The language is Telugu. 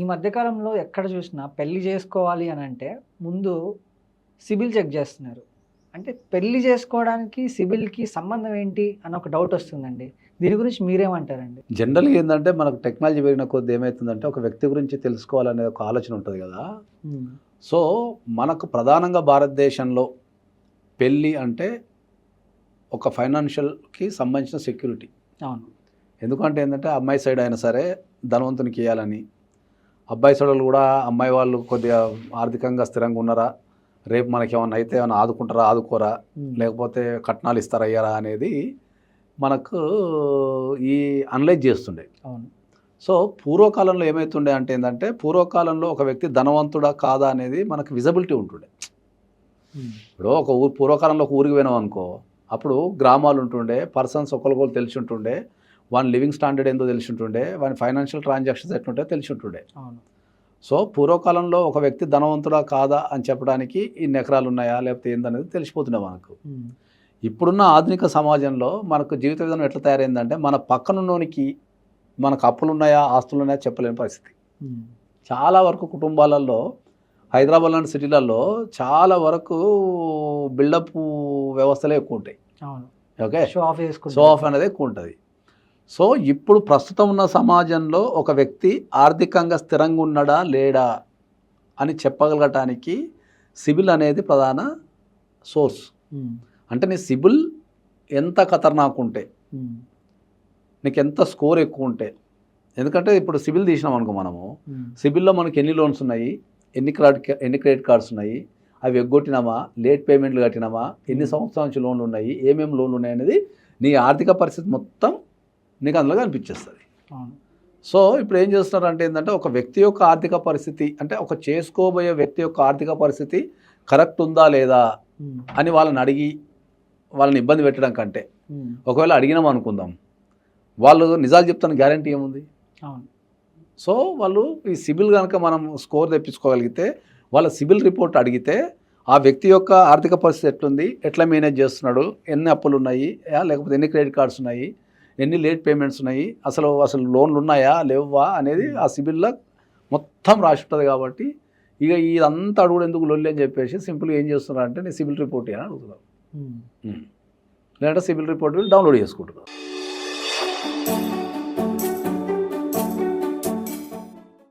మధ్య కాలంలో ఎక్కడ చూసినా పెళ్లి చేసుకోవాలి అని అంటే ముందు సిబిల్ చెక్ చేస్తున్నారు. అంటే పెళ్లి చేసుకోవడానికి సిబిల్‌కి సంబంధం ఏంటి అని ఒక డౌట్ వస్తుందండి. దీని గురించి మీరేమంటారండి? జనరల్‌గా ఏందంటే మనకు టెక్నాలజీ పెరిగిన కొద్దీ ఏమైతుందంటే ఒక వ్యక్తి గురించి తెలుసుకోవాలనే ఒక ఆలోచన ఉంటది గదా! హ్మ్. సో, మనకు ప్రధానంగా భారతదేశంలో పెళ్లి అంటే ఒక ఫైనాన్షియల్‌కి సంబంధించిన సెక్యూరిటీ. అవును. ఎందుకంటే ఏందంటే అమ్మాయి సైడ్ అయినా సరే ధనవంతునికి ఇయ్యాలని, అబ్బాయి సైడోళ్ళు గూడా అమ్మాయి వాళ్ళు కొద్దిగా ఆర్థికంగా స్థిరంగా ఉన్నారా? రేపు మనకేమన్నా అయితే ఏమన్నా ఆదుకుంటారా? ఆదుకోరా? హ్మ్. లేకపోతే కట్నాలు ఇస్తారా? ఇయ్యరా? అనేది మనకు ఈ అనలైజ్ చేస్తుండే. అవును. సో, పూర్వకాలంలో ఏమైతుండే అంటే ఏందంటే, పూర్వకాలంలో ఒక వ్యక్తి ధనవంతుడా? కాదా? అనేది మనకు విజిబిలిటీ ఉంటుండే. హ్మ్. ఇప్పుడు ఒక ఊరు పూర్వకాలంలో ఒక ఊరికి పోయినామనుకో, అప్పుడు గ్రామాలు ఉంటుండే, పర్సన్స్ ఒకరికొకరు తెలిసి ఉంటుండే, వాని లివింగ్ స్టాండర్డ్ ఏందో తెలిసి ఉంటుండే, వాని ఫైనాన్షియల్ ట్రాన్సాక్షన్స్ ఎట్లుంటాయో తెలిసి ఉంటుండే. అవును. సో, పూర్వకాలంలో ఒక వ్యక్తి ధనవంతుడా? కాదా? అని చెప్పడానికి ఇన్ని ఎకరాలు ఉన్నాయా? లేకపోతే ఏందనేది తెలిసిపోతుండే మనకు. హ్మ్. ఇప్పుడున్న ఆధునిక సమాజంలో మనకు జీవిత విధానం ఎట్లా తయారైందంటే, మన పక్కనున్నోనికి మనకు అప్పులున్నాయా? ఆస్తులున్నాయా? చెప్పలేని పరిస్థితి. హ్మ్. చాలా వరకు కుటుంబాలలో హైదరాబాద్ లాంటి సిటీలలో చాలా వరకు బిల్డప్ వ్యవస్థలే ఎక్కువ ఉంటాయి. అవును. ఓకే, షో ఆఫ్ షో చేసుకుంటారు. ఆఫ్ అనేది ఎక్కువ ఉంటుంది. సో ఇప్పుడు ప్రస్తుతం ఉన్న సమాజంలో ఒక వ్యక్తి ఆర్థికంగా స్థిరంగా ఉన్నాడా లేడా అని చెప్పగలగటానికి సిబిల్ అనేది ప్రధాన సోర్స్. హ్మ్. అంటే నీ సిబిల్ ఎంత ఖతర్నాక్ ఉంటే, హ్మ్. నీకు ఎంత స్కోర్ ఎక్కువ ఉంటే, ఎందుకంటే ఇప్పుడు సిబిల్ తీసినాం అనుకో మనము, హ్మ్. సిబిల్లో మనకి ఎన్ని లోన్స్ ఉన్నాయి, ఎన్ని క్రెడిట్ కార్డ్స్ ఉన్నాయి, అవి ఎగ్గొట్టినామా, లేట్ పేమెంట్లు కట్టినామా, ఎన్ని సంవత్సరాల నుంచి లోన్లు ఉన్నాయి, ఏమేమి లోన్లు ఉన్నాయి అనేది నీ ఆర్థిక పరిస్థితి మొత్తం నీకు అందులో కనిపించేస్తుంది. అవును. సో ఇప్పుడు ఏం చేస్తున్నారంటే ఏంటంటే ఒక వ్యక్తి యొక్క ఆర్థిక పరిస్థితి అంటే ఒక చేసుకోబోయే వ్యక్తి యొక్క ఆర్థిక పరిస్థితి కరెక్ట్ ఉందా లేదా హ్మ్. అని వాళ్ళని అడిగి వాళ్ళని ఇబ్బంది పెట్టడం కంటే, హ్మ్. ఒకవేళ అడిగినాం అనుకుందాం, వాళ్ళు నిజాలు చెప్తాను గ్యారంటీ ఏముంది. అవును. సో వాళ్ళు ఈ సిబిల్ కనుక మనం స్కోర్ తెప్పించుకోగలిగితే, వాళ్ళ సిబిల్ రిపోర్ట్ అడిగితే ఆ వ్యక్తి యొక్క ఆర్థిక పరిస్థితి ఎట్లుంది, ఎట్లా మేనేజ్ చేస్తున్నాడు, ఎన్ని అప్పులు ఉన్నాయి, లేకపోతే ఎన్ని క్రెడిట్ కార్డ్స్ ఉన్నాయి, ఎన్ని లేట్ పేమెంట్స్ ఉన్నాయి, అసలు లోన్లు ఉన్నాయా లేవా అనేది ఆ సిబిల్లో మొత్తం రాసి ఉంటుంది. కాబట్టి ఇక ఇదంతా అడుగుడు ఎందుకు లొల్లి అని చెప్పేసి సింపుల్గా ఏం చేస్తున్నారంటే నీ సిబిల్ రిపోర్ట్ అని అడుగుతున్నారు. లేదంటే సిబిల్ రిపోర్ట్ డౌన్లోడ్ చేసుకుంటున్నారు.